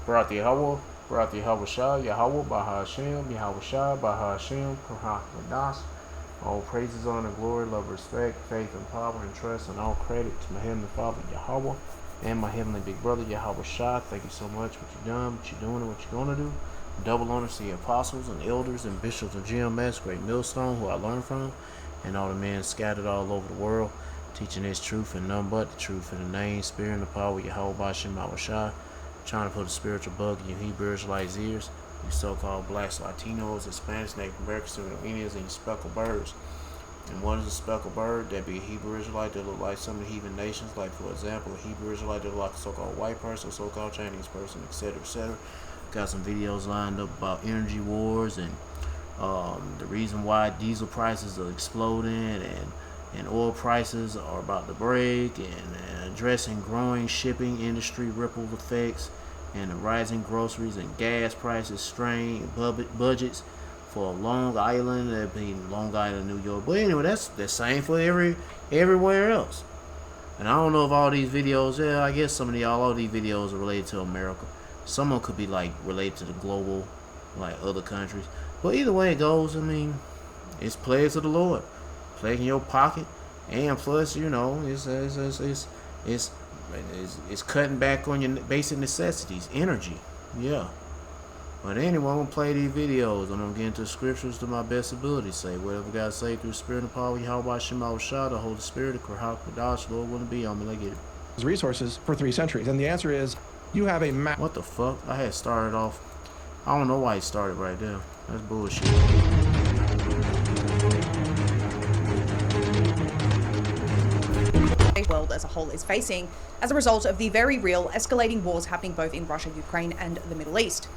Barak Yahweh, Barak Yahweh Shah, Yahweh, Baha Hashem, Yahweh Shah, Baha Hashem, Kurah Madash. All praises, honor, glory, love, respect, faith, and power, and trust, and all credit to my Heavenly Father, Yahweh, and my Heavenly Big Brother, Yahweh Shah. Thank you so much for what you've done, what you're doing, and what you're going to do. Double honors to the apostles and elders and bishops of GMS, Great Millstone, who I learned from, and all the men scattered all over the world, teaching this truth and none but the truth in the name, spirit, and the power of Yahweh Bashem Shah. Trying to put a spiritual bug in your Hebrew Israelites' ears, you so-called blacks, Latinos, Hispanics, Native Americans, Indians, and you speckled birds. And what is a speckled bird? That'd be a Hebrew Israelite that look like some of the heathen nations, like for example, a Hebrew Israelite that look like a so-called white person, a so-called Chinese person, etc., etc. Got some videos lined up about energy wars and the reason why diesel prices are exploding and oil prices are about to break, and addressing growing shipping industry ripple effects and the rising groceries and gas prices strain budgets for Long Island, that being Long Island, New York. But anyway, that's the same for everywhere else. And I don't know if all these videos, yeah, I guess all of these videos are related to America. Some of them could be like related to the global, like other countries. But either way it goes, I mean, it's plagues of the Lord, plague in your pocket, and plus, you know, it's cutting back on your basic necessities, energy, yeah. But anyway, I'm gonna play these videos. I'm gonna get into the scriptures to my best ability. Say whatever God say through the Spirit and power, Yahweh Shema Shah, the Holy Spirit, the Kurhak Kadash, Lord wouldn't be on me. Let's get it. Resources for 3 centuries, and the answer is you have a map. What the fuck? I had started off. I don't know why he started right there. That's bullshit. The world as a whole is facing as a result of the very real escalating wars happening both in Russia, Ukraine, and the Middle East.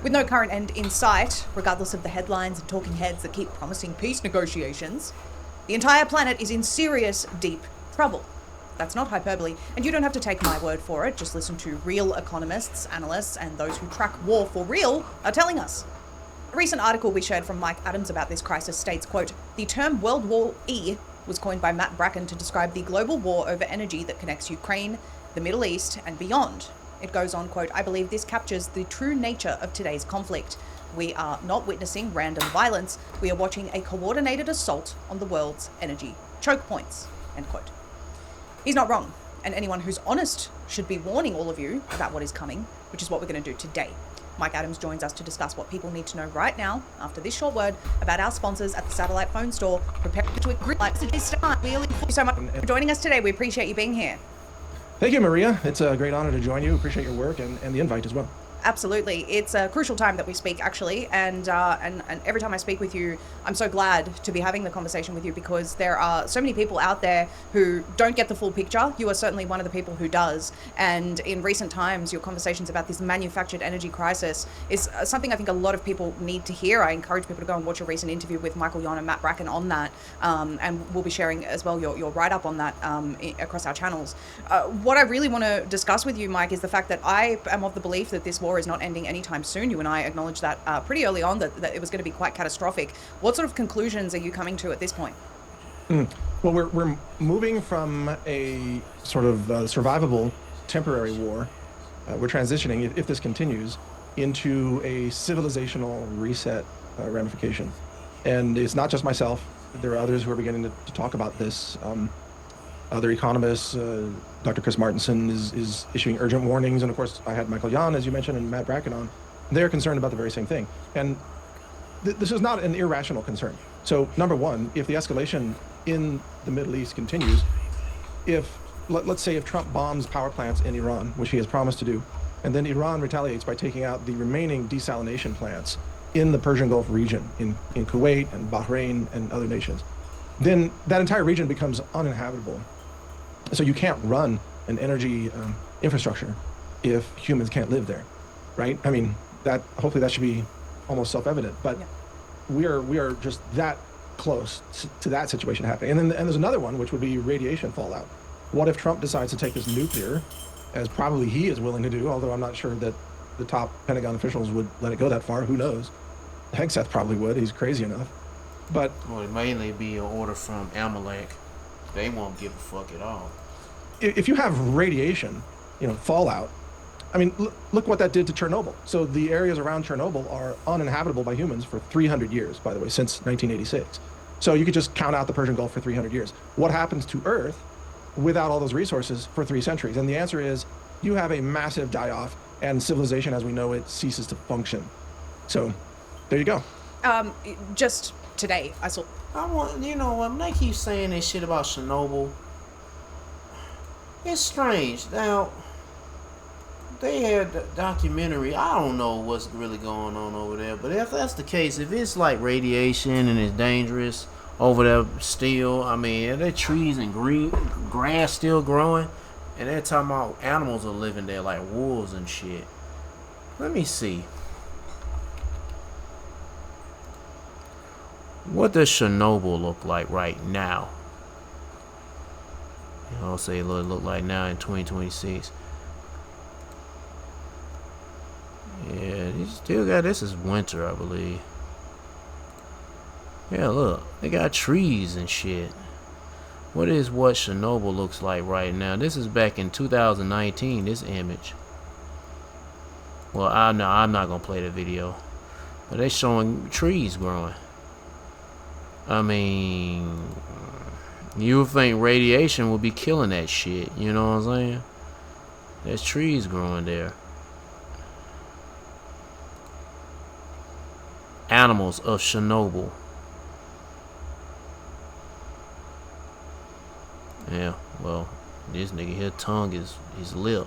With no current end in sight, regardless of the headlines and talking heads that keep promising peace negotiations, the entire planet is in serious, deep trouble. That's not hyperbole, and you don't have to take my word for it. Just listen to real economists, analysts, and those who track war for real are telling us. A recent article we shared from Mike Adams about this crisis states, quote, "The term World War E was coined by Matt Bracken to describe the global war over energy that connects Ukraine, the Middle East, and beyond." It goes on, quote, "I believe this captures the true nature of today's conflict. We are not witnessing random violence. We are watching a coordinated assault on the world's energy choke points," end quote. He's not wrong, and anyone who's honest should be warning all of you about what is coming, which is what we're going to do today. Mike Adams joins us to discuss what people need to know right now, after this short word, about our sponsors at the Satellite Phone Store. Prepare to agree like today's time. Thank you so much for joining us today. We appreciate you being here. Thank you, Maria. It's a great honor to join you. Appreciate your work and the invite as well. Absolutely. It's a crucial time that we speak, actually, and every time I speak with you, I'm so glad to be having the conversation with you, because there are so many people out there who don't get the full picture. You are certainly one of the people who does, and in recent times, your conversations about this manufactured energy crisis is something I think a lot of people need to hear. I encourage people to go and watch a recent interview with Michael Yon and Matt Bracken on that, and we'll be sharing as well your write-up on that across our channels. What I really want to discuss with you, Mike, is the fact that I am of the belief that this war is not ending anytime soon. You and I acknowledged that pretty early on, that it was going to be quite catastrophic. What sort of conclusions are you coming to at this point? Well, we're moving from a sort of survivable temporary war. We're transitioning, if this continues, into a civilizational reset ramification. And it's not just myself. There are others who are beginning to talk about this. Other economists, Dr. Chris Martenson is issuing urgent warnings. And of course, I had Michael Yon, as you mentioned, and Matt Bracken on. They're concerned about the very same thing. And this is not an irrational concern. So number one, if the escalation in the Middle East continues, let's say if Trump bombs power plants in Iran, which he has promised to do, and then Iran retaliates by taking out the remaining desalination plants in the Persian Gulf region, in Kuwait and Bahrain and other nations, then that entire region becomes uninhabitable. So you can't run an energy infrastructure if humans can't live there, right? I mean, hopefully that should be almost self-evident, but yeah. we are just that close to that situation happening. And there's another one, which would be radiation fallout. What if Trump decides to take this nuclear, as probably he is willing to do, although I'm not sure that the top Pentagon officials would let it go that far. Who knows? Hegseth probably would. He's crazy enough. But well, it mainly be an order from Amalek. They won't give a fuck at all. If you have radiation, fallout, I mean, look what that did to Chernobyl. So the areas around Chernobyl are uninhabitable by humans for 300 years, by the way, since 1986. So you could just count out the Persian Gulf for 300 years. What happens to Earth without all those resources for 3 centuries? And the answer is you have a massive die-off, and civilization as we know it ceases to function. So there you go. Just today, I saw. When they keep saying this shit about Chernobyl, it's strange. Now, they had the documentary. I don't know what's really going on over there, but if that's the case, if it's like radiation and it's dangerous over there still, I mean, are there trees and green grass still growing? And they're talking about animals are living there like wolves and shit. Let me see. What does Chernobyl look like right now? I'll say it look like now in 2026. Yeah, they still got, this is winter, I believe. Yeah, look, they got trees and shit. What Chernobyl looks like right now? This is back in 2019, this image. Well, I'm not gonna play the video, but they're showing trees growing. I mean, you would think radiation would be killing that shit, you know what I'm saying? There's trees growing there. Animals of Chernobyl. Yeah, well, this nigga here tongue is his lip.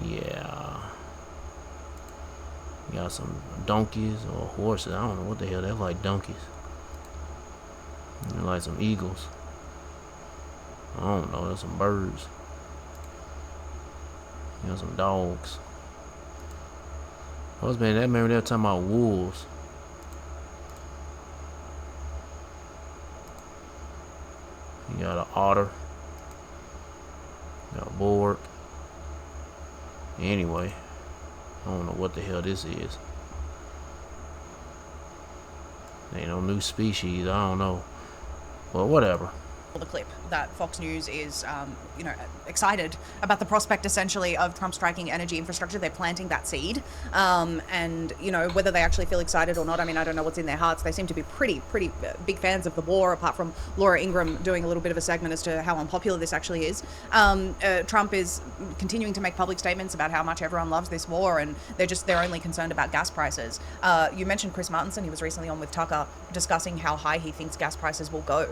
Yeah. Got some donkeys or horses. I don't know what the hell they're like, donkeys. They're like some eagles. I don't know, there's some birds. Some dogs. I remember they were talking about wolves. You got an otter. Got a bulwark. Anyway, I don't know what the hell this is. Ain't no new species, I don't know. Well, whatever. The clip that Fox News is, excited about the prospect essentially of Trump striking energy infrastructure. They're planting that seed, and whether they actually feel excited or not, I mean, I don't know what's in their hearts. They seem to be pretty big fans of the war. Apart from Laura Ingraham doing a little bit of a segment as to how unpopular this actually is, Trump is continuing to make public statements about how much everyone loves this war, and they're only concerned about gas prices. You mentioned Chris Martinson. He was recently on with Tucker discussing how high he thinks gas prices will go.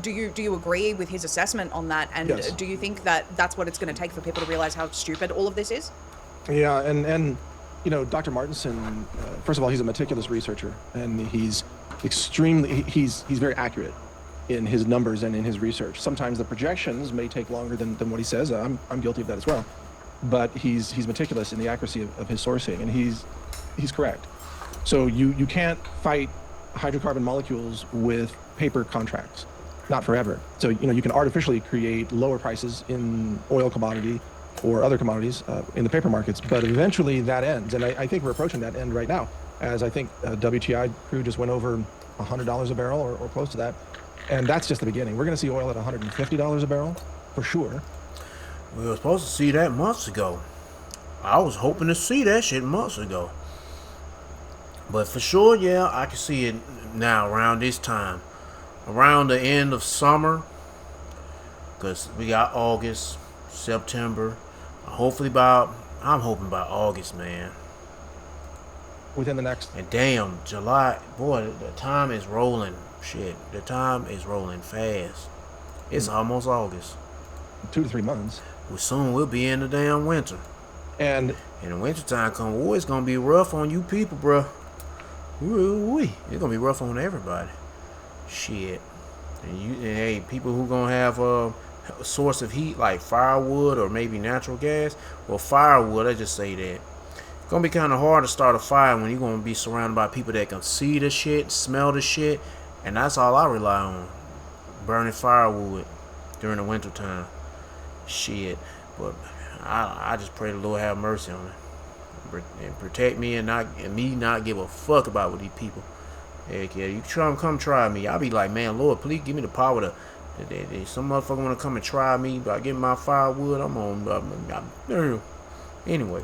Do you agree with his assessment on that? And Yes. do you think that that's what it's going to take for people to realize how stupid all of this is? Yeah, and Dr. Martinson, first of all, he's a meticulous researcher, and he's very accurate in his numbers and in his research. Sometimes the projections may take longer than what he says. I'm guilty of that as well, but he's meticulous in the accuracy of his sourcing, and he's correct. So you can't fight hydrocarbon molecules with paper contracts, not forever. So you can artificially create lower prices in oil commodity or other commodities in the paper markets, but eventually that ends, and I think we're approaching that end right now, as I think WTI crude just went over $100 a barrel or close to that, and that's just the beginning. We're going to see oil at $150 a barrel for sure. We were supposed to see that months ago. I was hoping to see that shit months ago. But for sure, yeah, I can see it now around this time. Around the end of summer. Because we got August, September. I'm hoping by August, man. Within the next... And damn, July. Boy, the time is rolling. Shit, the time is rolling fast. It's almost August. 2 to 3 months. Well, soon we'll be in the damn winter. And the winter time come, it's going to be rough on you people, bruh. Ooh-wee. It's gonna be rough on everybody. Shit. And hey, people who gonna have a source of heat like firewood or maybe natural gas. Well, firewood, I just say that. It's gonna be kind of hard to start a fire when you're gonna be surrounded by people that can see the shit, smell the shit, and that's all I rely on. Burning firewood during the winter time. Shit. But I just pray the Lord have mercy on it. And protect me and not give a fuck about what these people. Heck yeah, you come try me. I'll be like, man, Lord, please give me the power to Some motherfucker want to come and try me by getting my firewood. I'm on. Anyway,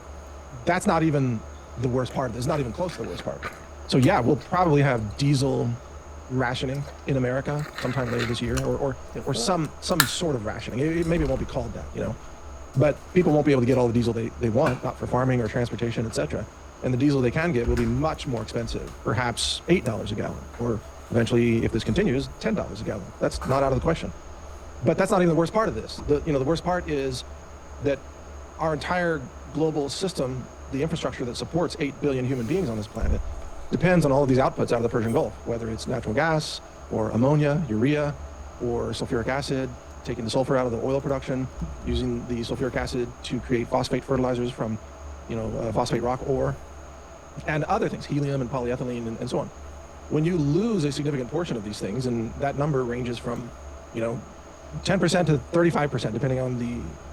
That's not even the worst part. It's not even close to the worst part. So yeah, we'll probably have diesel rationing in America sometime later this year, or some sort of rationing. Maybe it won't be called that, you know, but people won't be able to get all the diesel they want, not for farming or transportation, etc. And the diesel they can get will be much more expensive, perhaps $8 a gallon, or eventually, if this continues, $10 a gallon. That's not out of the question. But that's not even the worst part of this. The worst part is that our entire global system, the infrastructure that supports 8 billion human beings on this planet, depends on all of these outputs out of the Persian Gulf, whether it's natural gas or ammonia, urea, or sulfuric acid, taking the sulfur out of the oil production, using the sulfuric acid to create phosphate fertilizers from, phosphate rock ore, and other things, helium and polyethylene and so on. When you lose a significant portion of these things, and that number ranges from, 10% to 35%, depending on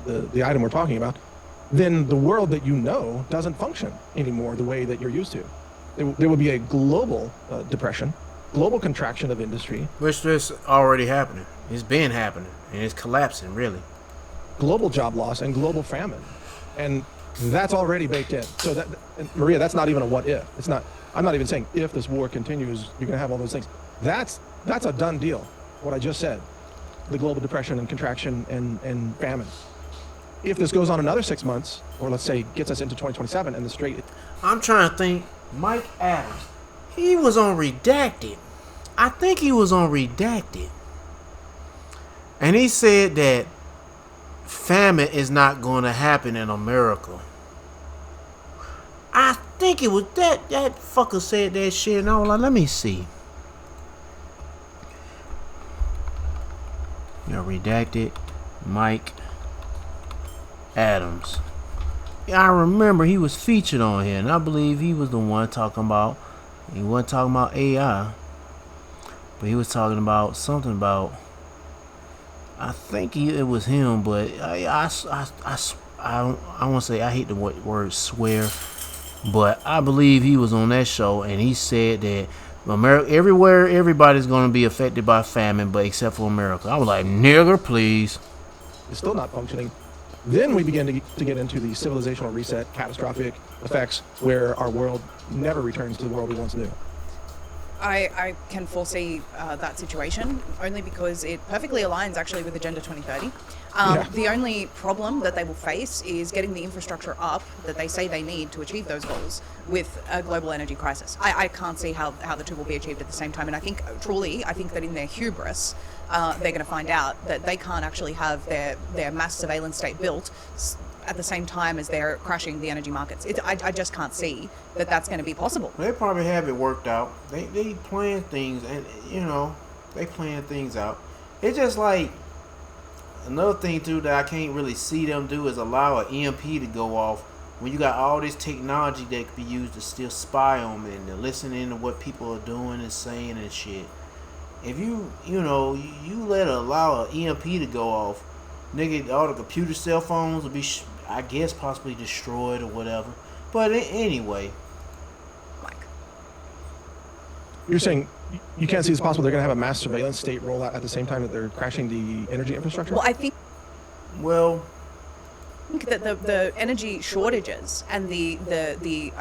the item we're talking about, then the world that you know doesn't function anymore the way that you're used to. There will be a global depression, global contraction of industry. Which is already happening. It's been happening, and it's collapsing, really. Global job loss and global famine. And that's already baked in. So that, Maria, that's not even a what if. It's not. I'm not even saying if this war continues, you're going to have all those things. That's a done deal, what I just said. The global depression and contraction and famine. If this goes on another 6 months, or let's say gets us into 2027 and the Strait... I'm trying to think. Mike Adams, he was on Redacted. I think he was on Redacted. And he said that famine is not going to happen in America. I think it was that fucker said that shit, and I was like, let me see. Redacted Mike Adams. Yeah, I remember he was featured on here, and I believe he was the one talking about. He wasn't talking about AI, but he was talking about something about. I think it was him, but I want to say, I hate the word swear, but I believe he was on that show, and he said that America, everywhere, everybody's going to be affected by famine, but except for America. I was like, nigger, please. It's still not functioning. Then we begin to get into the civilizational reset, catastrophic effects, where our world never returns to the world we once knew. I can foresee that situation only because it perfectly aligns actually with Agenda 2030. The only problem that they will face is getting the infrastructure up that they say they need to achieve those goals with a global energy crisis. I can't see how the two will be achieved at the same time. And I think that in their hubris, they're going to find out that they can't actually have their mass surveillance state built at the same time as they're crashing the energy markets. I just can't see that that's going to be possible. They probably have it worked out. They plan things, and they plan things out. It's just like another thing too that I can't really see them do is allow an EMP to go off when you got all this technology that could be used to still spy on them and to listen in to what people are doing and saying and shit. If you let allow an EMP to go off, nigga, all the computer cell phones will be, I guess, possibly destroyed or whatever. But anyway. Mike. You're saying you can't see it's possible they're going to have a mass surveillance state roll out at the same time that they're crashing the energy infrastructure? Well, I think that the energy shortages and the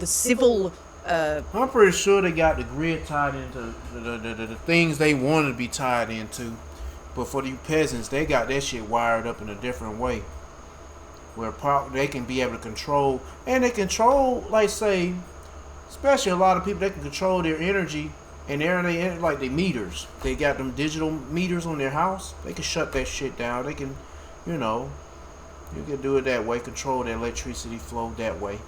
civil... I'm pretty sure they got the grid tied into the things they wanted to be tied into. But for you peasants, they got that shit wired up in a different way, where they can be able to control, and they control, like say, especially a lot of people, they can control their energy, and they're like the meters. They got them digital meters on their house. They can shut that shit down. They can, you can do it that way, control the electricity flow that way.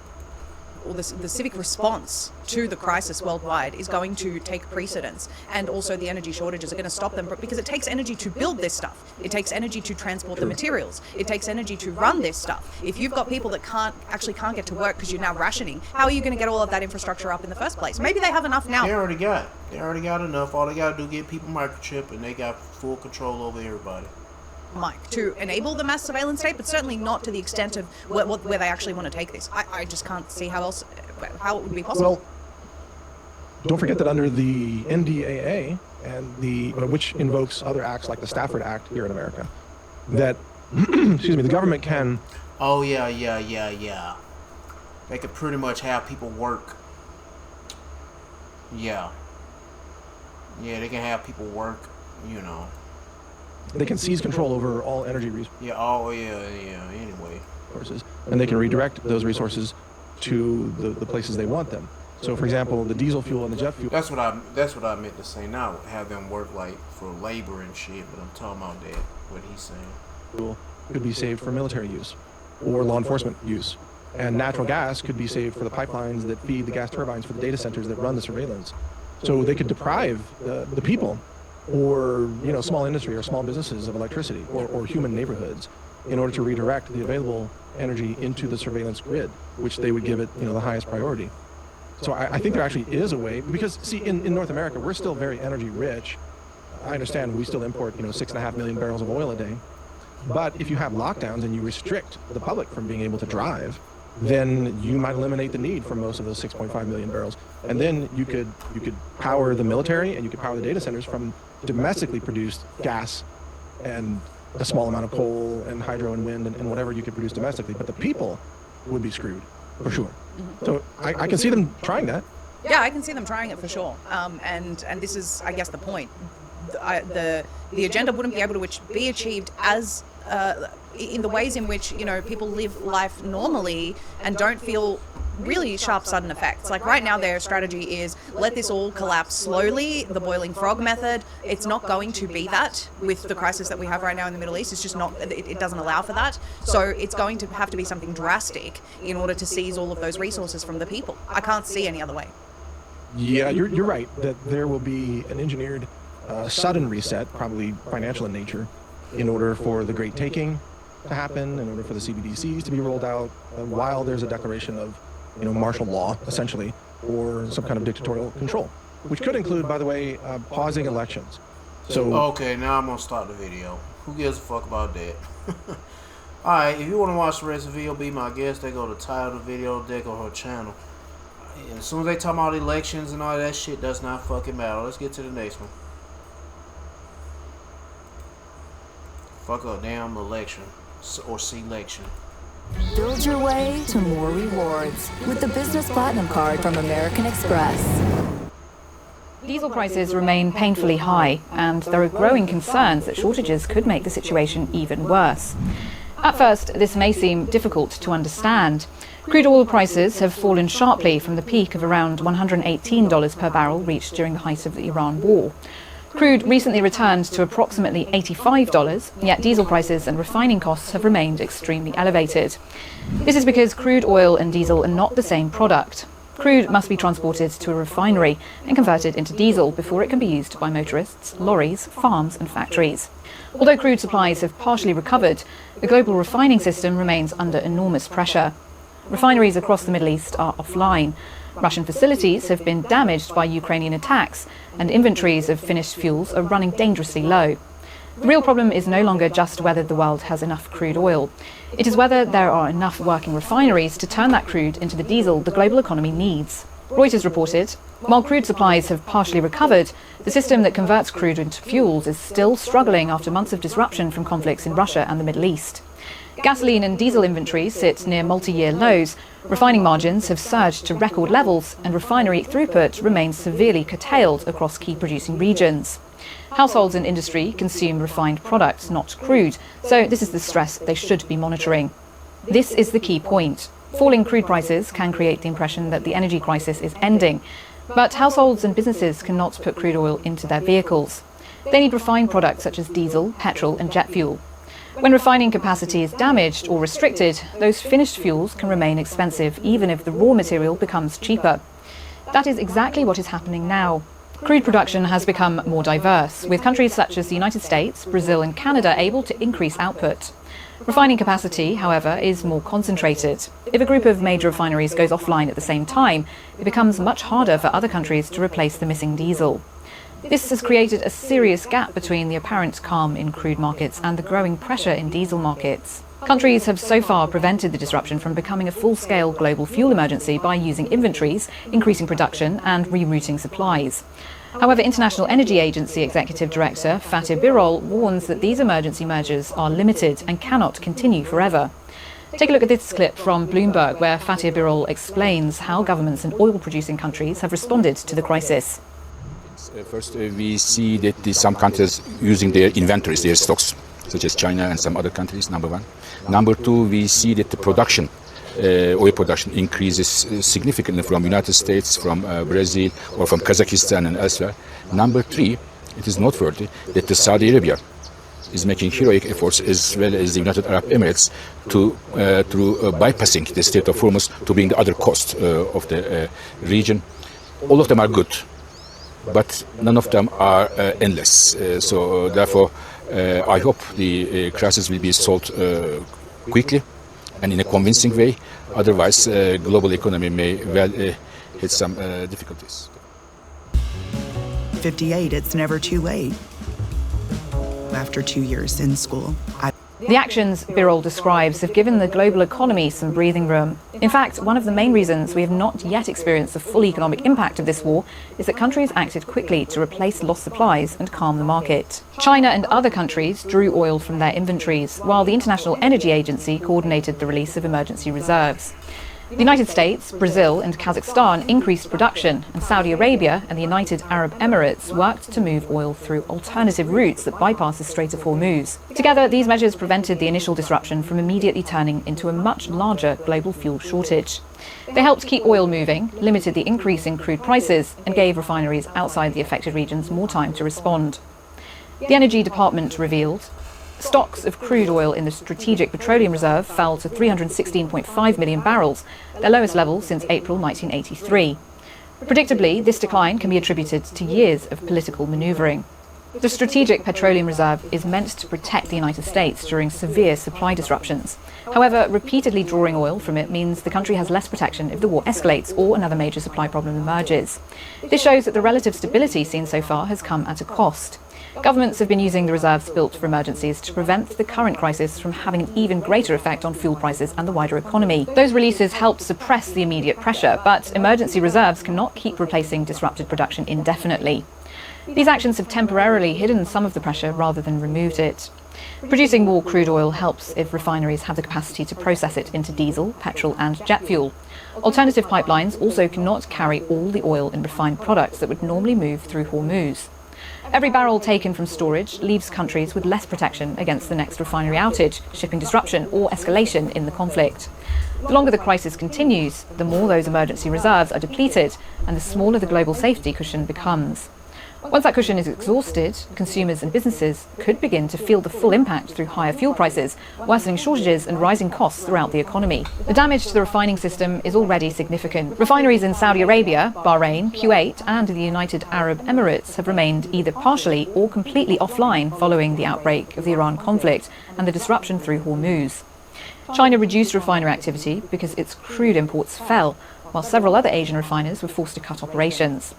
Or the civic response to the crisis worldwide is going to take precedence, and also the energy shortages are going to stop them, because it takes energy to build this stuff. It takes energy to transport the materials. It takes energy to run this stuff. If you've got people that can't get to work because you're now rationing, how are you going to get all of that infrastructure up in the first place? Maybe they have enough now. They already got enough. All they got to do is get people microchip, and they got full control over everybody. Mike, to enable the mass surveillance state, but certainly not to the extent of where they actually want to take this. I just can't see how it would be possible. Well, don't forget that under the NDAA, which invokes other acts like the Stafford Act here in America, that excuse me, the government can. Oh yeah. They could pretty much have people work. Yeah, they can have people work. They can seize control over all energy resources. Yeah. Oh yeah. Anyway. And they can redirect those resources to the places they want them. So, for example, the diesel fuel and the jet fuel. That's what I meant to say. Not have them work like for labor and shit, but I'm talking about that. What he's saying. Could be saved for military use or law enforcement use. And natural gas could be saved for the pipelines that feed the gas turbines for the data centers that run the surveillance. So they could deprive the people or small industry or small businesses of electricity or human neighborhoods in order to redirect the available energy into the surveillance grid, which they would give it the highest priority. So I think there actually is a way, because see, in North America, we're still very energy rich. I understand we still import 6.5 million barrels of oil a day. But if you have lockdowns and you restrict the public from being able to drive, then you might eliminate the need for most of those 6.5 million barrels. And then you could power the military and you could power the data centers from domestically produced gas and a small amount of coal and hydro and wind and whatever you could produce domestically. But the people would be screwed, for sure. So I can see them trying that. Yeah, I can see them trying it for sure. And this is, I guess, the point. The agenda wouldn't be able to be achieved as in the ways in which people live life normally and don't feel really sharp sudden effects. Like right now their strategy is let this all collapse slowly, the boiling frog method. It's not going to be that with the crisis that we have right now in the Middle East. It's just not, it doesn't allow for that. So it's going to have to be something drastic in order to seize all of those resources from the people. I can't see any other way. Yeah, you're right that there will be an engineered sudden reset, probably financial in nature, in order for the Great Taking to happen, in order for the CBDCs to be rolled out, while there's a declaration of martial law, essentially, or some kind of dictatorial control, which could include, by the way, pausing elections. So okay, now I'm gonna start the video. Who gives a fuck about that? Alright, if you want to watch the rest of the video, be my guest. They go to the title of the video, they go to her channel. And as soon as they talk about elections and all that shit, does not fucking matter. Let's get to the next one. Fuck a damn election or selection. Build your way to more rewards with the Business Platinum Card from American Express. Diesel prices remain painfully high, and there are growing concerns that shortages could make the situation even worse. At first, this may seem difficult to understand. Crude oil prices have fallen sharply from the peak of around $118 per barrel reached during the height of the Iran war. Crude recently returned to approximately $85, yet diesel prices and refining costs have remained extremely elevated. This is because crude oil and diesel are not the same product. Crude must be transported to a refinery and converted into diesel before it can be used by motorists, lorries, farms and factories. Although crude supplies have partially recovered, the global refining system remains under enormous pressure. Refineries across the Middle East are offline. Russian facilities have been damaged by Ukrainian attacks, and inventories of finished fuels are running dangerously low. The real problem is no longer just whether the world has enough crude oil. It is whether there are enough working refineries to turn that crude into the diesel the global economy needs. Reuters reported, while crude supplies have partially recovered, the system that converts crude into fuels is still struggling after months of disruption from conflicts in Russia and the Middle East. Gasoline and diesel inventories sit near multi-year lows, refining margins have surged to record levels, and refinery throughput remains severely curtailed across key producing regions. Households and industry consume refined products, not crude, so this is the stress they should be monitoring. This is the key point. Falling crude prices can create the impression that the energy crisis is ending, but households and businesses cannot put crude oil into their vehicles. They need refined products such as diesel, petrol and jet fuel. When refining capacity is damaged or restricted, those finished fuels can remain expensive even if the raw material becomes cheaper. That is exactly what is happening now. Crude production has become more diverse, with countries such as the United States, Brazil and Canada able to increase output. Refining capacity, however, is more concentrated. If a group of major refineries goes offline at the same time, it becomes much harder for other countries to replace the missing diesel. This has created a serious gap between the apparent calm in crude markets and the growing pressure in diesel markets. Countries have so far prevented the disruption from becoming a full-scale global fuel emergency by using inventories, increasing production and rerouting supplies. However, International Energy Agency Executive Director Fatih Birol warns that these emergency measures are limited and cannot continue forever. Take a look at this clip from Bloomberg, where Fatih Birol explains how governments and oil-producing countries have responded to the crisis. First, we see that some countries using their inventories, their stocks, such as China and some other countries, number one. Number two, we see that the production, oil production increases significantly from United States, from Brazil, or from Kazakhstan and elsewhere. Number three, it is noteworthy that the Saudi Arabia is making heroic efforts, as well as the United Arab Emirates, to bypassing the Strait of Hormuz to bring the other coast of the region. All of them are good, but none of them are endless. So therefore, I hope the crisis will be solved quickly and in a convincing way. Otherwise, global economy may well hit some difficulties. 58, it's never too late. After 2 years in school, The actions Birol describes have given the global economy some breathing room. In fact, one of the main reasons we have not yet experienced the full economic impact of this war is that countries acted quickly to replace lost supplies and calm the market. China and other countries drew oil from their inventories, while the International Energy Agency coordinated the release of emergency reserves. The United States, Brazil and Kazakhstan increased production, and Saudi Arabia and the United Arab Emirates worked to move oil through alternative routes that bypass the Strait of Hormuz. Together, these measures prevented the initial disruption from immediately turning into a much larger global fuel shortage. They helped keep oil moving, limited the increase in crude prices, and gave refineries outside the affected regions more time to respond. The Energy Department revealed stocks of crude oil in the Strategic Petroleum Reserve fell to 316.5 million barrels, their lowest level since April 1983. Predictably, this decline can be attributed to years of political manoeuvring. The Strategic Petroleum Reserve is meant to protect the United States during severe supply disruptions. However, repeatedly drawing oil from it means the country has less protection if the war escalates or another major supply problem emerges. This shows that the relative stability seen so far has come at a cost. Governments have been using the reserves built for emergencies to prevent the current crisis from having an even greater effect on fuel prices and the wider economy. Those releases help suppress the immediate pressure, but emergency reserves cannot keep replacing disrupted production indefinitely. These actions have temporarily hidden some of the pressure rather than removed it. Producing more crude oil helps if refineries have the capacity to process it into diesel, petrol and jet fuel. Alternative pipelines also cannot carry all the oil and refined products that would normally move through Hormuz. Every barrel taken from storage leaves countries with less protection against the next refinery outage, shipping disruption or escalation in the conflict. The longer the crisis continues, the more those emergency reserves are depleted and the smaller the global safety cushion becomes. Once that cushion is exhausted, consumers and businesses could begin to feel the full impact through higher fuel prices, worsening shortages and rising costs throughout the economy. The damage to the refining system is already significant. Refineries in Saudi Arabia, Bahrain, Kuwait and the United Arab Emirates have remained either partially or completely offline following the outbreak of the Iran conflict and the disruption through Hormuz. China reduced refinery activity because its crude imports fell, while several other Asian refiners were forced to cut operations.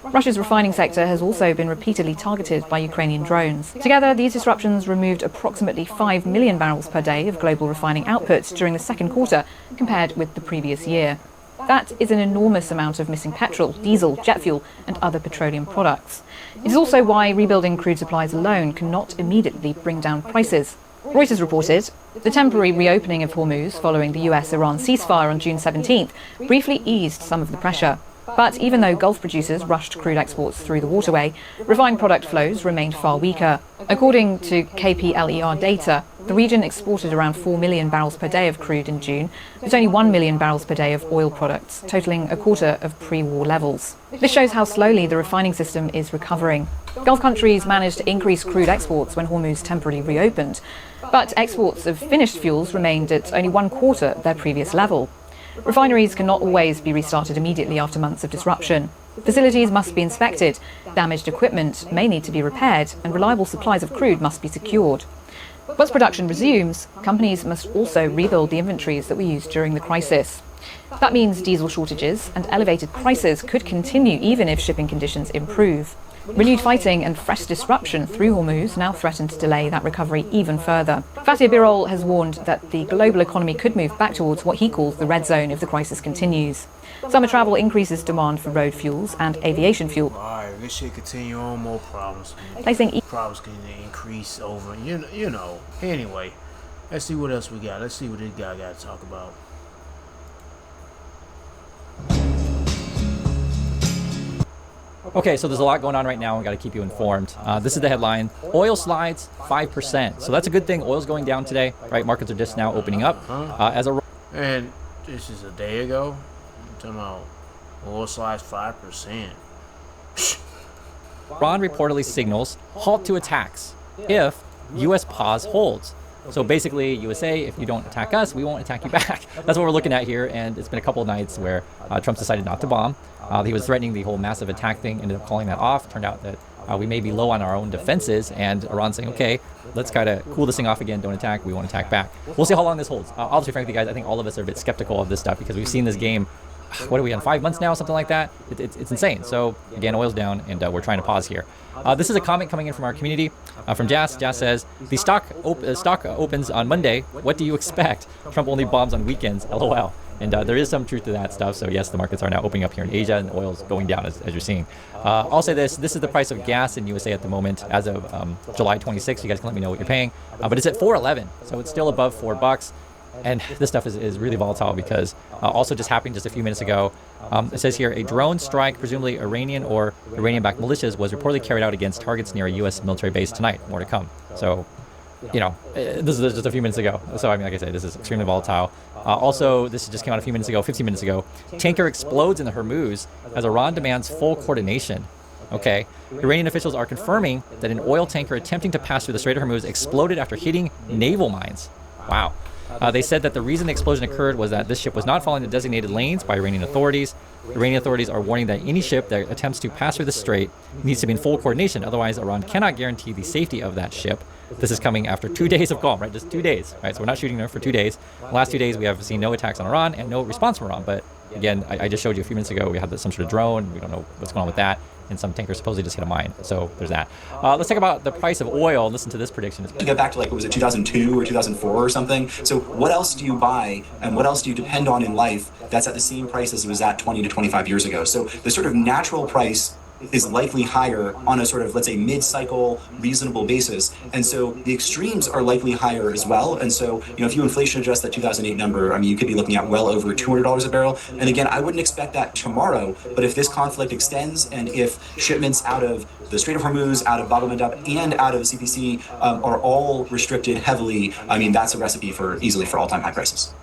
Russia's refining sector has also been repeatedly targeted by Ukrainian drones. Together, these disruptions removed approximately 5 million barrels per day of global refining output during the second quarter compared with the previous year. That is an enormous amount of missing petrol, diesel, jet fuel and other petroleum products. It is also why rebuilding crude supplies alone cannot immediately bring down prices. Reuters reported the temporary reopening of Hormuz following the US-Iran ceasefire on June 17th briefly eased some of the pressure. But even though Gulf producers rushed crude exports through the waterway, refined product flows remained far weaker. According to KPLER data, the region exported around 4 million barrels per day of crude in June, but only 1 million barrels per day of oil products, totaling a quarter of pre-war levels. This shows how slowly the refining system is recovering. Gulf countries managed to increase crude exports when Hormuz temporarily reopened, but exports of finished fuels remained at only one quarter their previous level. Refineries cannot always be restarted immediately after months of disruption. Facilities must be inspected, damaged equipment may need to be repaired, and reliable supplies of crude must be secured. Once production resumes, companies must also rebuild the inventories that were used during the crisis. That means diesel shortages and elevated prices could continue even if shipping conditions improve. Renewed fighting and fresh disruption through Hormuz now threaten to delay that recovery even further. Fatih Birol has warned that the global economy could move back towards what he calls the red zone if the crisis continues. Summer travel increases demand for road fuels and aviation fuel. Alright, if this shit continue on, more problems. Problems can increase over, you know. Anyway, let's see what else we got. Let's see what this guy got to talk about. Okay, so there's a lot going on right now. We got to keep you informed. This is the headline. Oil slides 5%. So that's a good thing. Oil's going down today, right? Markets are just now opening up. And this is a day ago. I'm talking about oil slides 5%. Iran reportedly signals halt to attacks if U.S. pause holds. So basically, USA, if you don't attack us, we won't attack you back. That's what we're looking at here. And it's been a couple of nights where Trump's decided not to bomb. He was threatening the whole massive attack thing, ended up calling that off. Turned out that we may be low on our own defenses, and Iran saying, okay, let's kind of cool this thing off again. Don't attack. We won't attack back. We'll see how long this holds. I'll be frank with you guys. I think all of us are a bit skeptical of this stuff because we've seen this game. What are we on, 5 months now, something like that? It's insane. So again, oil's down, and we're trying to pause here. This is a comment coming in from our community, from Jas. Jas says, the stock opens on Monday. What do you expect? Trump only bombs on weekends, LOL. And there is some truth to that stuff. So yes, the markets are now opening up here in Asia, and oil's going down as you're seeing. I'll say this is the price of gas in USA at the moment as of July 26th. You guys can let me know what you're paying. But it's at $4.11, so it's still above $4. And this stuff is really volatile because also just happened just a few minutes ago. It says here, a drone strike, presumably Iranian or Iranian-backed militias, was reportedly carried out against targets near a U.S. military base tonight. More to come. So, you know, this is just a few minutes ago. So, I mean, like I said, this is extremely volatile. Also, this just came out a few minutes ago, 15 minutes ago. Tanker explodes in the Hormuz as Iran demands full coordination. Okay. Iranian officials are confirming that an oil tanker attempting to pass through the Strait of Hormuz exploded after hitting naval mines. Wow. They said that the reason the explosion occurred was that this ship was not following the designated lanes by Iranian authorities. Iranian authorities are warning that any ship that attempts to pass through the strait needs to be in full coordination. Otherwise, Iran cannot guarantee the safety of that ship. This is coming after 2 days of calm, right? Just 2 days, right? So we're not shooting there for 2 days. The last 2 days, we have seen no attacks on Iran and no response from Iran. But again, I just showed you a few minutes ago, we had some sort of drone. We don't know what's going on with that. And some tankers supposedly just hit a mine. So there's that. Let's talk about the price of oil. Listen to this prediction. To get back to, like, what was it, 2002 or 2004 or something? So what else do you buy and what else do you depend on in life that's at the same price as it was at 20 to 25 years ago? So the sort of natural price is likely higher on a sort of, let's say, mid-cycle reasonable basis. And so the extremes are likely higher as well. And so, you know, if you inflation adjust that 2008 number, I mean, you could be looking at well over $200 a barrel. And again, I wouldn't expect that tomorrow, but if this conflict extends and if shipments out of the Strait of Hormuz, out of Bab el-Mandab, and out of CPC are all restricted heavily, I mean, that's a recipe for easily for all-time high prices.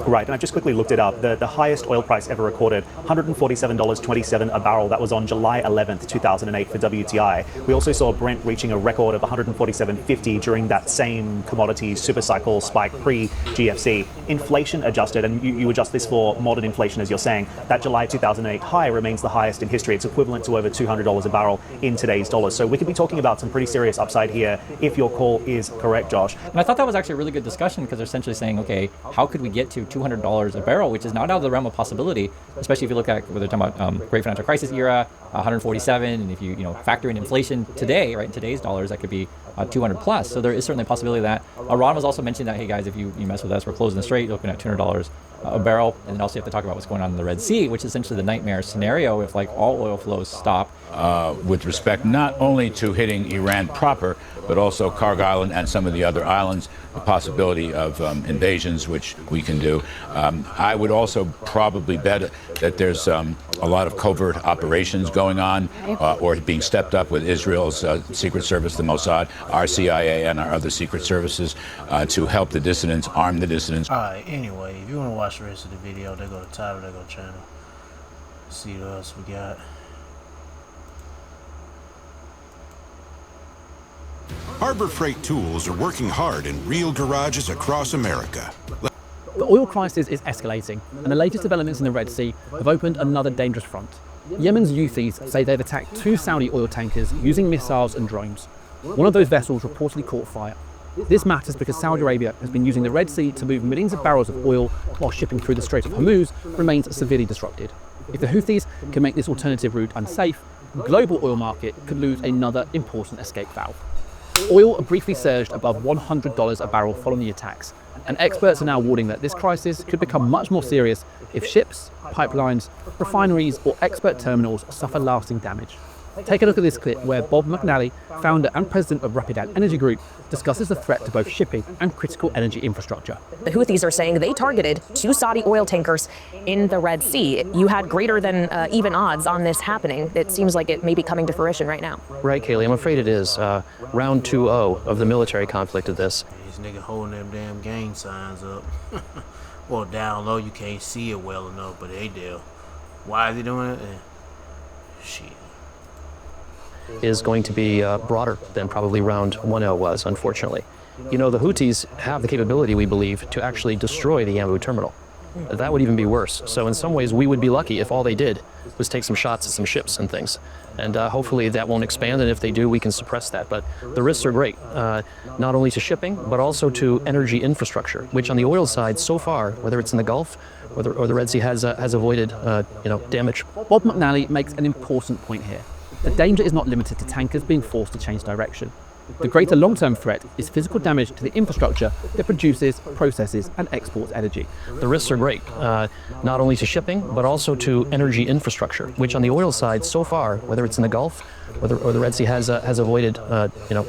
Right, and I've just quickly looked it up. The highest oil price ever recorded, $147.27 a barrel. That was on July 11th, 2008 for WTI. We also saw Brent reaching a record of $147.50 during that same commodity supercycle spike pre-GFC. Inflation adjusted, and you adjust this for modern inflation, as you're saying, that July 2008 high remains the highest in history. It's equivalent to over $200 a barrel in today's dollars. So we could be talking about some pretty serious upside here if your call is correct, Josh. And I thought that was actually a really good discussion because they're essentially saying, okay, how could we get to $200 a barrel, which is not out of the realm of possibility, especially if you look at what they're talking about, great financial crisis era, 147, and if you factor in inflation today, right, in today's dollars, that could be 200 plus. So there is certainly a possibility that Iran was also mentioning that, hey guys, if you mess with us, we're closing the strait, you're looking at $200 a barrel. And then also you have to talk about what's going on in the Red Sea, which is essentially the nightmare scenario if like all oil flows stop. With respect not only to hitting Iran proper, but also Karg Island and some of the other islands, the possibility of invasions, which we can do. I would also probably bet that there's a lot of covert operations going on or being stepped up with Israel's Secret Service, the Mossad, our CIA, and our other secret services to help the dissidents, arm the dissidents. All right, anyway, if you want to watch the rest of the video, they go to title, they go channel. See what else we got. Harbor Freight Tools are working hard in real garages across America. The oil crisis is escalating, and the latest developments in the Red Sea have opened another dangerous front. Yemen's Houthis say they've attacked 2 Saudi oil tankers using missiles and drones. One of those vessels reportedly caught fire. This matters because Saudi Arabia has been using the Red Sea to move millions of barrels of oil while shipping through the Strait of Hormuz remains severely disrupted. If the Houthis can make this alternative route unsafe, the global oil market could lose another important escape valve. Oil briefly surged above $100 a barrel following the attacks, and experts are now warning that this crisis could become much more serious if ships, pipelines, refineries, or export terminals suffer lasting damage. Take a look at this clip where Bob McNally, founder and president of Rapidan Energy Group, discusses the threat to both shipping and critical energy infrastructure. The Houthis are saying they targeted 2 Saudi oil tankers in the Red Sea. You had greater than even odds on this happening. It seems like it may be coming to fruition right now. Right, Kaylee, I'm afraid it is. Round 2-0 of the military conflict of this. These niggas holding them damn gang signs up. Well, down low you can't see it well enough, but they do. Why is he doing it? Shit. Is going to be broader than probably round 1-0 was, unfortunately. You know, the Houthis have the capability, we believe, to actually destroy the Yanbu terminal. That would even be worse. So in some ways, we would be lucky if all they did was take some shots at some ships and things. And hopefully that won't expand, and if they do, we can suppress that. But the risks are great, not only to shipping, but also to energy infrastructure, which on the oil side, so far, whether it's in the Gulf or the Red Sea, has avoided damage. Bob McNally makes an important point here. The danger is not limited to tankers being forced to change direction. The greater long-term threat is physical damage to the infrastructure that produces, processes, and exports energy. The risks are great, not only to shipping, but also to energy infrastructure, which on the oil side, so far, whether it's in the Gulf or the Red Sea, has avoided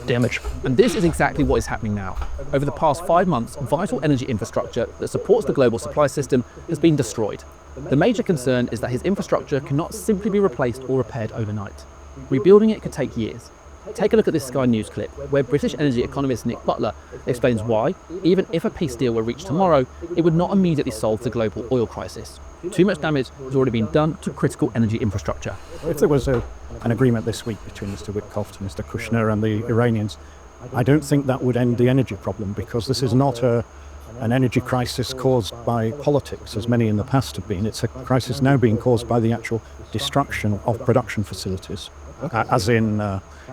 damage. And this is exactly what is happening now. Over the past 5 months, vital energy infrastructure that supports the global supply system has been destroyed. The major concern is that his infrastructure cannot simply be replaced or repaired overnight. Rebuilding it could take years. Take a look at this Sky News clip, where British energy economist Nick Butler explains why, even if a peace deal were reached tomorrow, it would not immediately solve the global oil crisis. Too much damage has already been done to critical energy infrastructure. If there was an agreement this week between Mr. Witkoff and Mr. Kushner and the Iranians, I don't think that would end the energy problem, because this is not an energy crisis caused by politics, as many in the past have been. It's a crisis now being caused by the actual destruction of production facilities, as in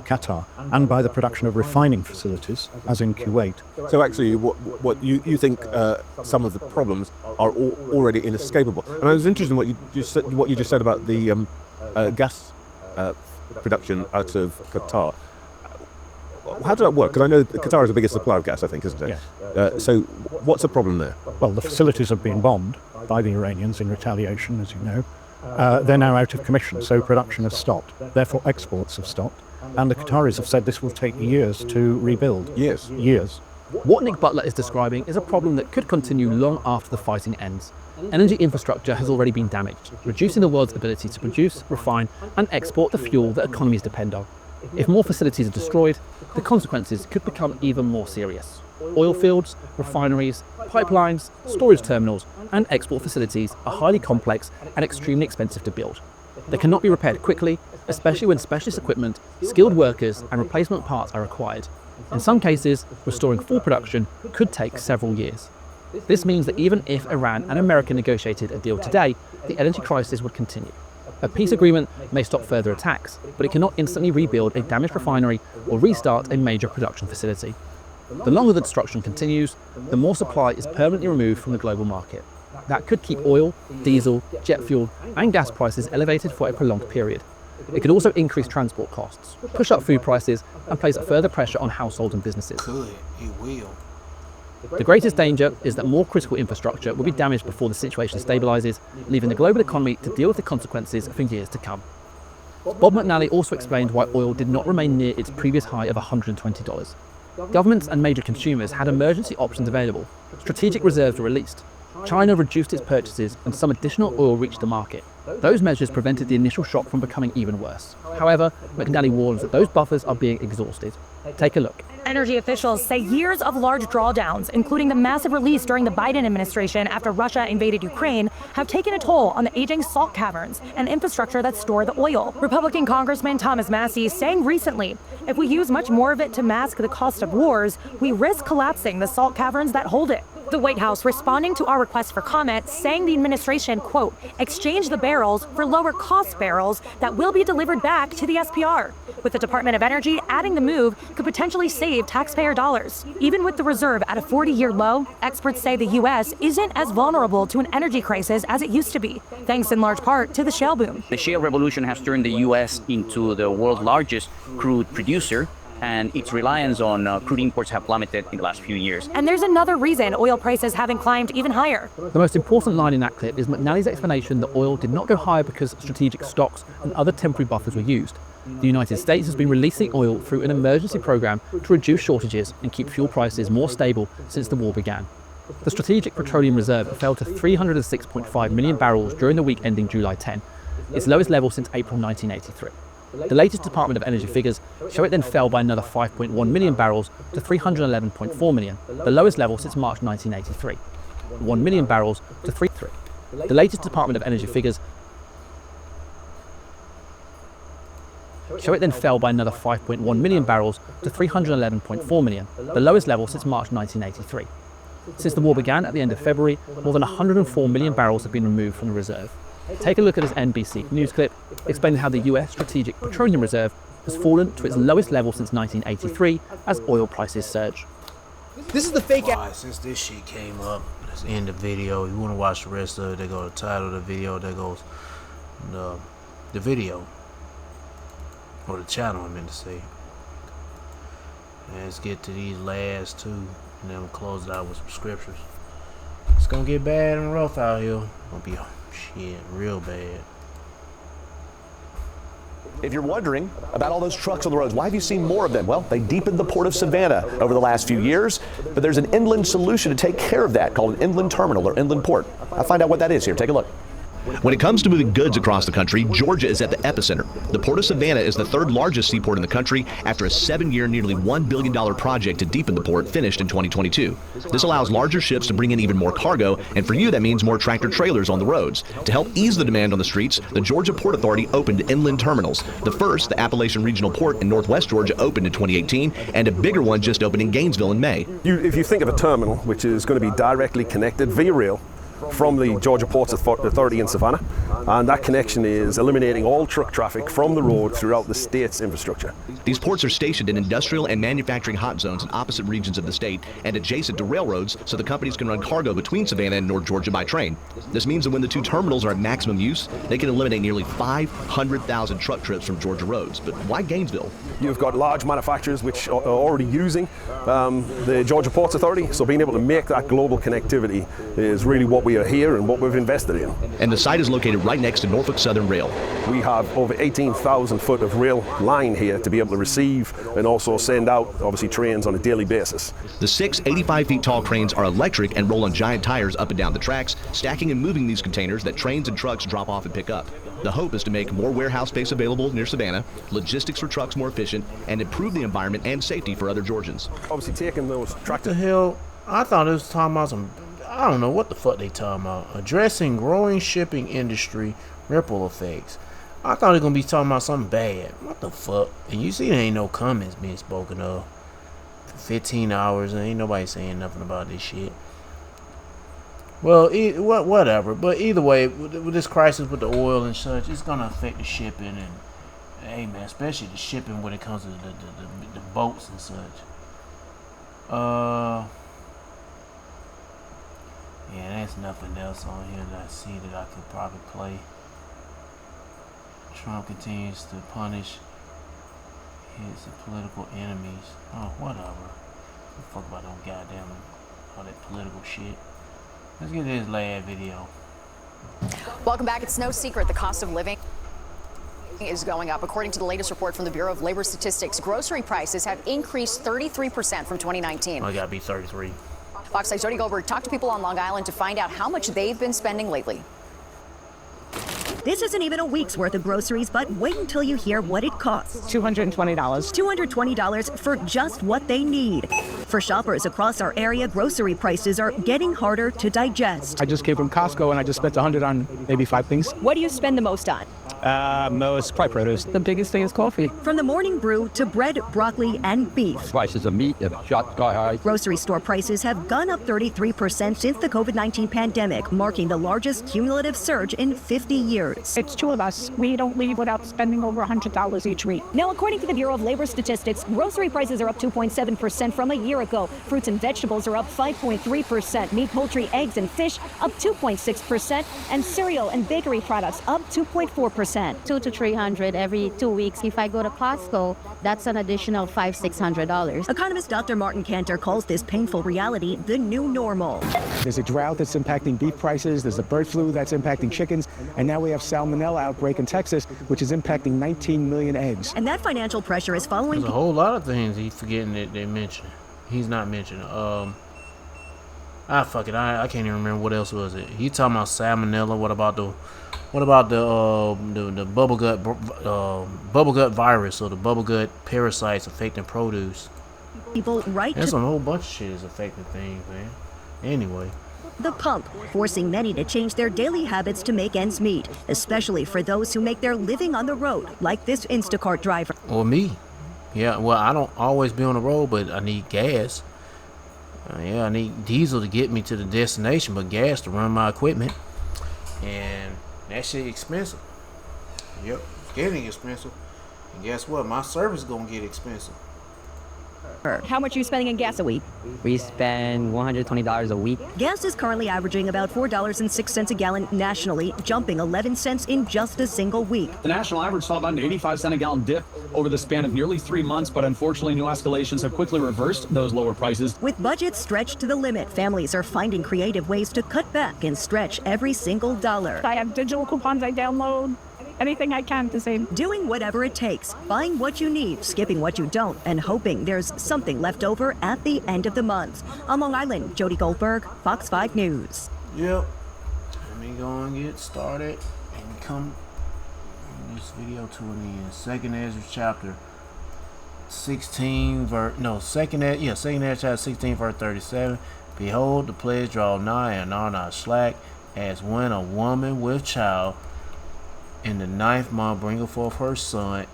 Qatar, and by the production of refining facilities, as in Kuwait. So actually, what you think some of the problems are already inescapable. And I was interested in what you just said about the gas production out of Qatar. How does that work? Because I know Qatar is the biggest supplier of gas, I think, isn't it? Yes. So what's the problem there? Well, the facilities have been bombed by the Iranians in retaliation, as you know. They're now out of commission, so production has stopped. Therefore, exports have stopped. And the Qataris have said this will take years to rebuild. Years. What Nick Butler is describing is a problem that could continue long after the fighting ends. Energy infrastructure has already been damaged, reducing the world's ability to produce, refine, and export the fuel that economies depend on. If more facilities are destroyed, the consequences could become even more serious. Oil fields, refineries, pipelines, storage terminals, and export facilities are highly complex and extremely expensive to build. They cannot be repaired quickly, especially when specialist equipment, skilled workers, and replacement parts are required. In some cases, restoring full production could take several years. This means that even if Iran and America negotiated a deal today, the energy crisis would continue. A peace agreement may stop further attacks, but it cannot instantly rebuild a damaged refinery or restart a major production facility. The longer the destruction continues, the more supply is permanently removed from the global market. That could keep oil, diesel, jet fuel, and gas prices elevated for a prolonged period. It could also increase transport costs, push up food prices, and place further pressure on households and businesses. It will. The greatest danger is that more critical infrastructure will be damaged before the situation stabilises, leaving the global economy to deal with the consequences for years to come. Bob McNally also explained why oil did not remain near its previous high of $120. Governments and major consumers had emergency options available. Strategic reserves were released. China reduced its purchases and some additional oil reached the market. Those measures prevented the initial shock from becoming even worse. However, McNally warns that those buffers are being exhausted. Take a look. Energy officials say years of large drawdowns, including the massive release during the Biden administration after Russia invaded Ukraine, have taken a toll on the aging salt caverns and infrastructure that store the oil. Republican Congressman Thomas Massie saying recently, if we use much more of it to mask the cost of wars, we risk collapsing the salt caverns that hold it. The White House responding to our request for comment, saying the administration, quote, exchanged the barrels for lower cost barrels that will be delivered back to the SPR. With the Department of Energy adding the move could potentially save taxpayer dollars. Even with the reserve at a 40-year low, experts say the U.S. isn't as vulnerable to an energy crisis as it used to be, thanks in large part to the shale boom. The shale revolution has turned the U.S. into the world's largest crude producer, and its reliance on crude imports have plummeted in the last few years. And there's another reason oil prices haven't climbed even higher. The most important line in that clip is McNally's explanation that oil did not go higher because strategic stocks and other temporary buffers were used. The United States has been releasing oil through an emergency program to reduce shortages and keep fuel prices more stable since the war began. The Strategic Petroleum Reserve fell to 306.5 million barrels during the week ending July 10, its lowest level since April 1983. The latest Department of Energy figures show it then fell by another 5.1 million barrels to 311.4 million, the lowest level since March 1983. 1 million barrels to 3.3. The latest Department of Energy figures show it then fell by another 5.1 million barrels to 311.4 million, the lowest level since March 1983. Since the war began at the end of February, more than 104 million barrels have been removed from the reserve. Take a look at this NBC News clip explaining how the US Strategic Petroleum Reserve has fallen to its lowest level since 1983 as oil prices surge. This is the fake. Since this shit came up, let's end the video. You want to watch the rest of it? There goes the title of the video. There goes the video or the channel. I meant to say. And let's get to these last two, and then we'll close it out with some scriptures. It's gonna get bad and rough out here. Gonna be shit real bad. If you're wondering about all those trucks on the roads, why have you seen more of them? Well, they deepened the port of Savannah over the last few years, but there's an inland solution to take care of that called an inland terminal or inland port. I'll find out what that is here. Take a look. When it comes to moving goods across the country, Georgia is at the epicenter. The Port of Savannah is the third largest seaport in the country after a 7-year, nearly $1 billion project to deepen the port finished in 2022. This allows larger ships to bring in even more cargo, and for you that means more tractor trailers on the roads. To help ease the demand on the streets, the Georgia Port Authority opened inland terminals. The first, the Appalachian Regional Port in Northwest Georgia, opened in 2018, and a bigger one just opened in Gainesville in May. If you think of a terminal which is going to be directly connected via rail from the Georgia Ports Authority in Savannah, and that connection is eliminating all truck traffic from the road throughout the state's infrastructure. These ports are stationed in industrial and manufacturing hot zones in opposite regions of the state and adjacent to railroads, so the companies can run cargo between Savannah and North Georgia by train. This means that when the two terminals are at maximum use, they can eliminate nearly 500,000 truck trips from Georgia roads. But why Gainesville? You've got large manufacturers which are already using the Georgia Ports Authority, so being able to make that global connectivity is really what we are here and what we've invested in. And the site is located right next to Norfolk Southern Rail. We have over 18,000 foot of rail line here to be able to receive and also send out, obviously, trains on a daily basis. The 6 85 feet tall cranes are electric and roll on giant tires up and down the tracks, stacking and moving these containers that trains and trucks drop off and pick up. The hope is to make more warehouse space available near Savannah, logistics for trucks more efficient, and improve the environment and safety for other Georgians. Obviously taking those tractors. What the hell? I thought it was talking about some, I don't know what the fuck they talking about. Addressing growing shipping industry ripple effects. I thought it was gonna be talking about something bad. What the fuck? And you see there ain't no comments being spoken of. For 15 hours and ain't nobody saying nothing about this shit. Well, whatever. But either way, with this crisis with the oil and such, it's gonna affect the shipping and, hey man, especially the shipping when it comes to the boats and such. Yeah, there's nothing else on here that I see that I could probably play. Trump continues to punish his political enemies. Oh, whatever. Fuck about them goddamn all that political shit. Let's get this last video. Welcome back. It's no secret the cost of living is going up. According to the latest report from the Bureau of Labor Statistics, grocery prices have increased 33% from 2019. I gotta be 33. Fox 8's Jody Goldberg talked to people on Long Island to find out how much they've been spending lately. This isn't even a week's worth of groceries, but wait until you hear what it costs. $220. $220 for just what they need. For shoppers across our area, grocery prices are getting harder to digest. I just came from Costco and I just spent $100 on maybe 5 things. What do you spend the most on? Most probably produce. The biggest thing is coffee. From the morning brew to bread, broccoli, and beef. Prices of meat have shot sky high. Grocery store prices have gone up 33% since the COVID-19 pandemic, marking the largest cumulative surge in 50 years. It's two of us. We don't leave without spending over $100 each week. Now, according to the Bureau of Labor Statistics, grocery prices are up 2.7% from a year ago. Fruits and vegetables are up 5.3%. Meat, poultry, eggs, and fish up 2.6%. And cereal and bakery products up 2.4%. $200 to $300 every 2 weeks. If I go to Costco, that's an additional $500-$600. Economist Dr. Martin Cantor calls this painful reality the new normal. There's a drought that's impacting beef prices, there's a bird flu that's impacting chickens, and now we have salmonella outbreak in Texas, which is impacting 19 million eggs. And that financial pressure is following... There's a whole lot of things he's forgetting that they mentioned. He's not mentioning. Fuck it. I can't even remember what else was it. He talking about salmonella. What about the bubble gut virus or the bubble gut parasites affecting produce? People There's a whole bunch of shit is affecting things, man. Anyway. The pump, forcing many to change their daily habits to make ends meet, especially for those who make their living on the road, like this Instacart driver. Or me. Yeah, well, I don't always be on the road, but I need gas. I need diesel to get me to the destination, but gas to run my equipment. And that shit expensive. Yep, it's getting expensive. And guess what? My service is gonna get expensive. How much are you spending in gas a week? We spend $120 a week. Gas is currently averaging about $4.06 a gallon nationally, jumping 11 cents in just a single week. The national average saw about an 85-cent a gallon dip over the span of nearly 3 months, but unfortunately new escalations have quickly reversed those lower prices. With budgets stretched to the limit, families are finding creative ways to cut back and stretch every single dollar. I have digital coupons I download. Anything I can to save. Doing whatever it takes, buying what you need, skipping what you don't, and hoping there's something left over at the end of the month. On Long Island, Jody Goldberg, Fox 5 News. Yep. Let me go and get started and come in this video to an end. Second Ezra chapter 16 Second Ezra chapter 16 verse 37. Behold, the pledge draw nigh and are not slack, as when a woman with child in the 9th month bringeth forth her son,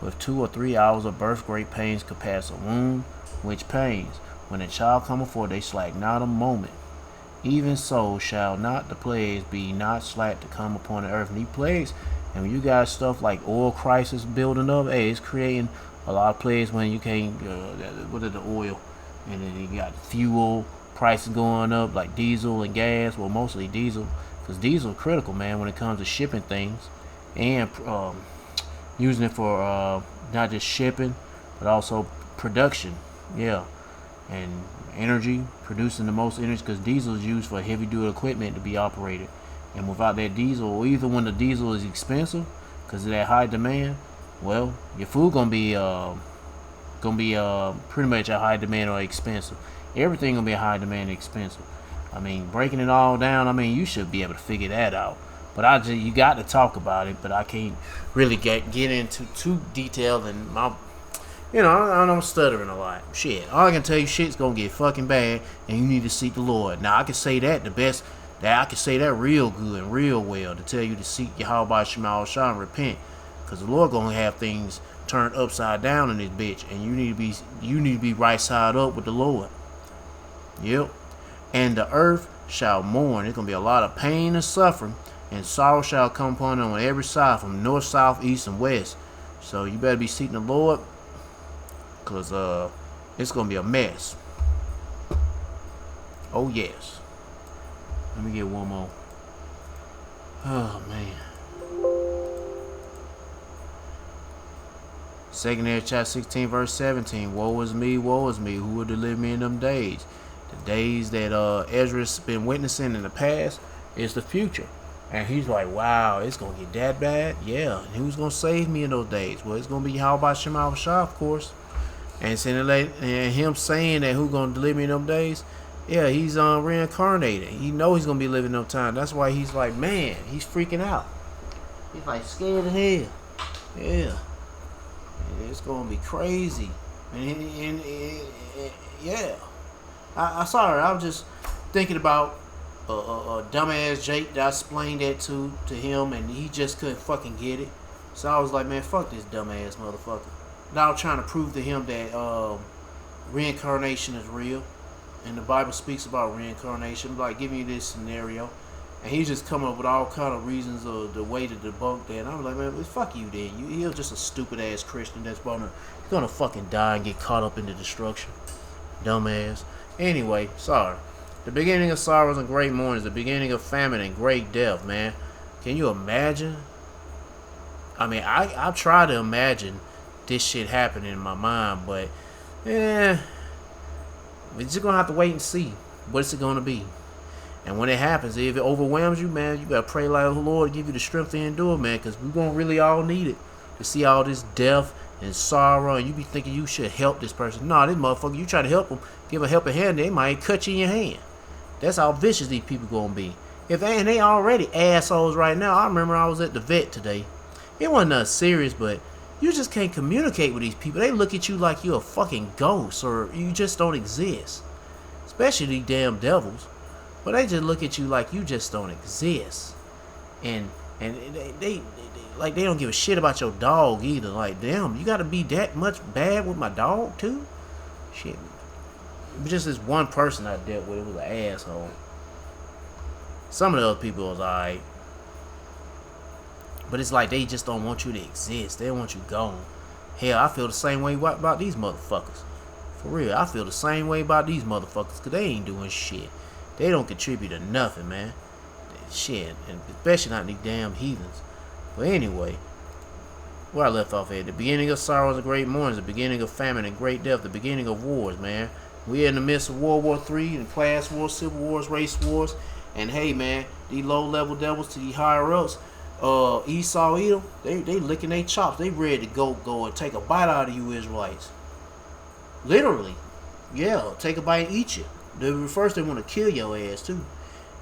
with 2 or 3 hours of birth great pains could pass a wound, which pains, when a child cometh forth, they slack not a moment. Even so shall not the plagues be not slack to come upon the earth. And these plagues, and when you got stuff like oil crisis building up, it's creating a lot of plagues when you can't, what is the oil? And then you got fuel prices going up, like diesel and gas, well mostly diesel. Because diesel is critical, man, when it comes to shipping things and using it for not just shipping, but also production. Yeah. And energy, producing the most energy, because diesel is used for heavy-duty equipment to be operated. And without that diesel, or even when the diesel is expensive, because of that high demand, well, your food gonna be pretty much a high demand or expensive. Everything gonna be a high demand and expensive. I mean, breaking it all down, I mean, you should be able to figure that out. But you got to talk about it, but I can't really get into too detailed, and I'm stuttering a lot. Shit, all I can tell you, shit's gonna get fucking bad, and you need to seek the Lord. Now, I can say that I can say that real good and real well, to tell you to seek Yahweh Shema Shah and repent, because the Lord gonna have things turned upside down in this bitch, and you need to be right side up with the Lord. Yep. And the earth shall mourn. There's going to be a lot of pain and suffering, and sorrow shall come upon them on every side, from north, south, east, and west. So you better be seeking the Lord, because it's going to be a mess. Oh, yes. Let me get one more. Oh, man. 2 Ezra chapter 16 verse 17. Woe is me, who will deliver me in them days? The days that Ezra's been witnessing in the past is the future. And he's like, wow, it's going to get that bad? Yeah. And who's going to save me in those days? Well, it's going to be Yahweh Shema Shah, of course. And him saying that who's going to deliver me in them days, yeah, he's reincarnated. He knows he's going to be living in them time. That's why he's like, man, he's freaking out. He's like scared of hell. Yeah. It's going to be crazy. And yeah. I saw her. I was just thinking about dumbass Jake that I explained that to him, and he just couldn't fucking get it. So I was like, man, fuck this dumbass motherfucker. Now I'm trying to prove to him that reincarnation is real, and the Bible speaks about reincarnation. Like, give me this scenario, and he's just coming up with all kind of reasons of the way to debunk that. And I was like, man, well, fuck you then. You're just a stupid ass Christian that's gonna fucking die and get caught up in the destruction. Dumbass. Anyway, sorry. The beginning of sorrows and great mourning is the beginning of famine and great death, man. Can you imagine? I mean, I try to imagine this shit happening in my mind, but we're just gonna have to wait and see what's it gonna be. And when it happens, if it overwhelms you, man, you gotta pray like the Lord to give you the strength to endure, man, because we're gonna really all need it to see all this death and sorrow, and you be thinking you should help this person. Nah, this motherfucker, you try to help them, give a helping hand, they might cut you in your hand. That's how vicious these people gonna be. And they already assholes right now. I remember I was at the vet today. It wasn't nothing serious, but you just can't communicate with these people. They look at you like you're a fucking ghost or you just don't exist. Especially these damn devils. But they just look at you like you just don't exist. And they don't give a shit about your dog either. Like, damn, you gotta be that much bad with my dog too? Shit. It was just this one person I dealt with. It was an asshole. Some of the other people was alright. But it's like they just don't want you to exist. They don't want you gone. Hell, I feel the same way about these motherfuckers. For real, I feel the same way about these motherfuckers. Because they ain't doing shit. They don't contribute to nothing, man. Shit. And especially not these damn heathens. But anyway, where I left off at. The beginning of sorrows and great mourning. The beginning of famine and great death. The beginning of wars, man. We're in the midst of World War III and class wars, civil wars, race wars. And hey, man, these low-level devils to these higher-ups, Esau, Edom, they licking their chops. They ready to go and take a bite out of you Israelites. Literally. Yeah, take a bite and eat you. First, they want to kill your ass, too.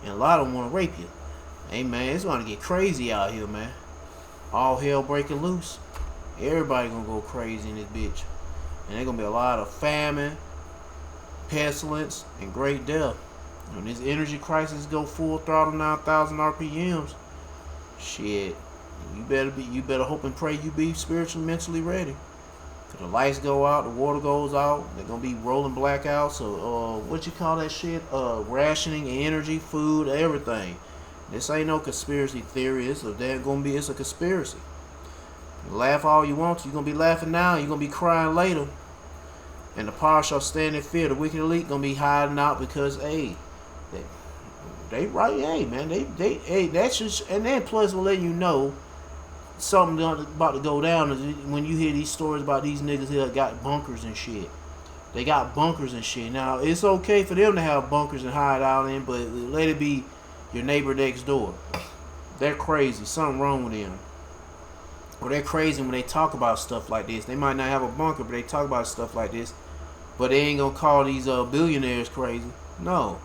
And a lot of them want to rape you. Hey, man, it's going to get crazy out here, man. All hell breaking loose. Everybody going to go crazy in this bitch. And there's going to be a lot of famine, pestilence, and great death. When this energy crisis go full throttle 9,000 RPMs, shit, you better hope and pray you be spiritually, mentally ready. Cause the lights go out, the water goes out, they're gonna be rolling blackouts. So what you call that shit? Rationing, energy, food, everything. This ain't no conspiracy theory. It's a conspiracy. You laugh all you want to. You're gonna be laughing now. You're gonna be crying later. And the power shall stand in fear. The wicked elite gonna be hiding out because they right, hey man, hey, that's just, and then plus we'll let you know something about to go down when you hear these stories about these niggas here that got bunkers and shit. They got bunkers and shit. Now it's okay for them to have bunkers and hide out in, but let it be your neighbor next door. They're crazy. Something wrong with them. Or they're crazy when they talk about stuff like this. They might not have a bunker, but they talk about stuff like this. But they ain't gonna call these billionaires crazy. No.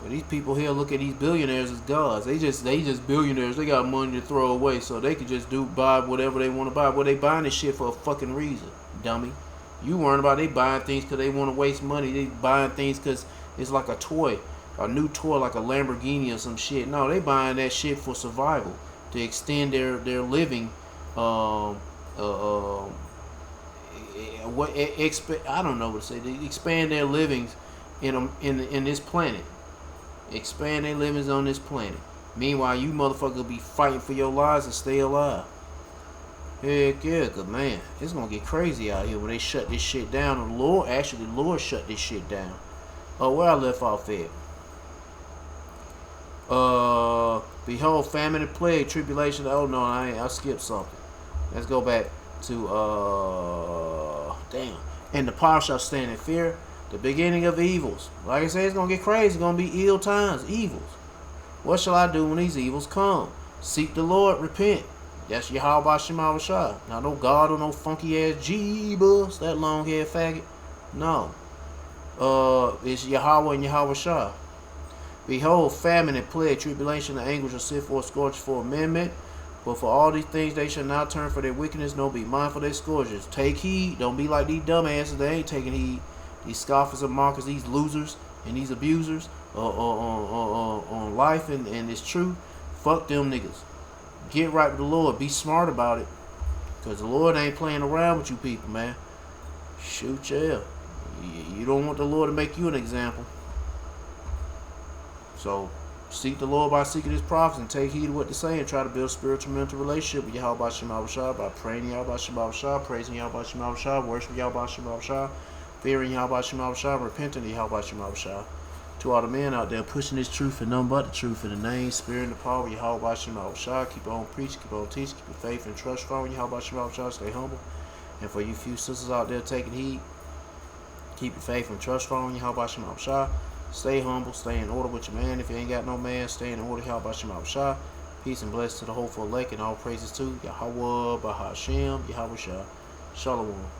But these people here look at these billionaires as gods. They just billionaires. They got money to throw away, so they can just buy whatever they want to buy. Well, they buying this shit for a fucking reason, dummy. You worrying about they buying things because they want to waste money. They buying things because it's like a toy, a new toy like a Lamborghini or some shit. No, they buying that shit for survival, to extend their living. I don't know what to say. They expand their livings in this planet. Expand their livings on this planet. Meanwhile, you motherfuckers be fighting for your lives and stay alive. Heck yeah, cause man, it's gonna get crazy out here when they shut this shit down. The Lord shut this shit down. Where I left off at. Behold, famine and plague, tribulation. Oh no, I skipped something. Let's go back to damn. And the power shall stand in fear. The beginning of evils. Like I said, it's going to get crazy. It's going to be ill times, evils. What shall I do when these evils come? Seek the Lord, repent. That's Yahweh Shema Rashah. Now, no God or no funky ass Jeebus, that long haired faggot. No. It's Yahweh and Yahweh Shah. Behold, famine and plague, tribulation and anguish shall sit for a scourge for amendment. But for all these things they shall not turn for their wickedness, nor be mindful of their scourges. Take heed. Don't be like these dumbasses. They ain't taking heed. These scoffers and mockers, these losers and these abusers, on life and it's true, fuck them niggas. Get right with the Lord. Be smart about it. Because the Lord ain't playing around with you people, man. Shoot, yeah. You don't want the Lord to make you an example. So, seek the Lord by seeking His prophets and take heed of what they say and try to build a spiritual mental relationship with Yahweh Shema Shah by praying Yahweh Shema Shah, praising Yahweh Shema Shah, worshiping Yahweh Shema Shah, fearing Yahweh Shema Shah, repenting of Yahweh Shema Shah. To all the men out there pushing this truth and nothing but the truth in the name, spirit, and the power of Yahweh Shema Shah. Keep on preaching, keep on teaching, keep your faith and trust strong in Yahweh Shema Shah. Stay humble. And for you few sisters out there taking heed, keep your faith and trust strong in Yahweh Shema Shah. Stay humble, stay in order with your man. If you ain't got no man, stay in order, Yahweh Shema Shah. Peace and blessings to the hopeful elect and all praises to Yahweh Bahashem, Yahweh Shah. Shalom.